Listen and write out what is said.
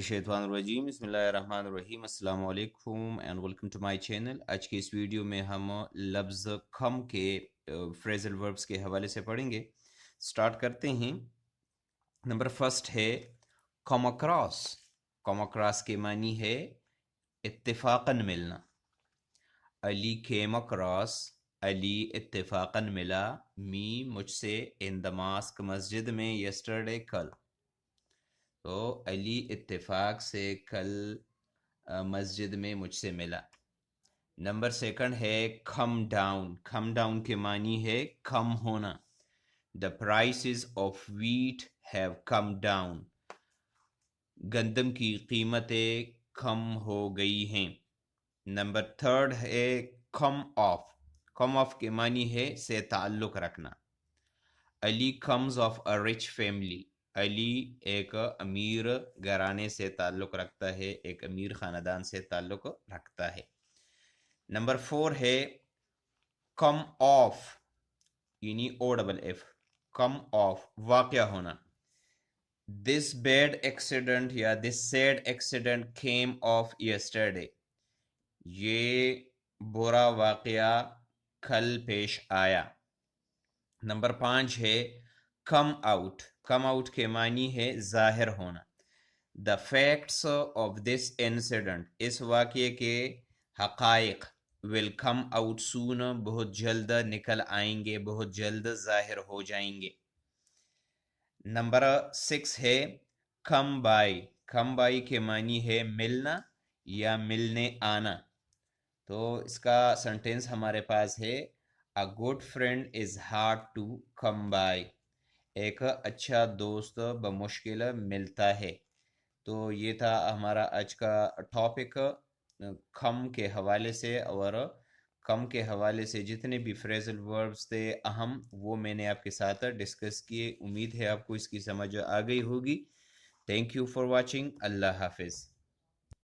मिनशैतानिर्रजीम बिस्मिल्लाहिर्रहमानिर्रहीम अस्सलाम वालेकुम and welcome to my channel. आज के इस वीडियो में हम लफ्ज़ कम के फ्रेजल वर्ब्स के हवाले से पढ़ेंगे। स्टार्ट करते हैं। नंबर फर्स्ट है कम अक्रॉस। कम अक्रॉस के मानी है इत्तेफाकन मिलना। अली केम अक्रॉस, अली इत्तेफाकन मिला, मी मुझसे, इन द मास्क मस्जिद में, यस्टरडे कल। तो अली इत्तेफाक से कल मस्जिद में मुझसे मिला। नंबर सेकंड है कम डाउन। कम डाउन के मानी है कम होना। The prices of wheat have come down. गंदम की कीमतें कम हो गई हैं। नंबर थर्ड है कम ऑफ। कम ऑफ के मानी है से ताल्लुक़ रखना। Ali comes of a rich family. Ali एक अमीर घराने से ताल्लुक़ रखता है, एक अमीर ख़ानदान से ताल्लुक़ रखता है। नंबर फोर है कम ऑफ, यानी O double F, come off वाक़या होना। दिस बैड एक्सीडेंट या this sad accident came off yesterday. ये बुरा वाक़या कल पेश आया। नंबर 5 है कम आउट। कम आउट के मानी है ज़ाहिर होना। The facts of this incident, इस वाक़ये के हक़ाइक़, विल कम आउट सून, बहुत जल्द निकल आएंगे, बहुत जल्द ज़ाहिर हो जाएंगे। नंबर 6 है कम बाय। कम बाय के मानी है मिलना या मिलने आना। तो इसका सेंटेंस हमारे पास है a good friend is hard to come by. एक अच्छा दोस्त बमुश्किल मिलता है। तो ये था हमारा आज का टॉपिक कम के हवाले से, और कम के हवाले से जितने भी फ्रेजल वर्ब्स थे अहम, वो मैंने आपके साथ डिस्कस किए। उम्मीद है आपको इसकी समझ आ गई होगी। Thank you for watching. अल्लाह हाफिज़।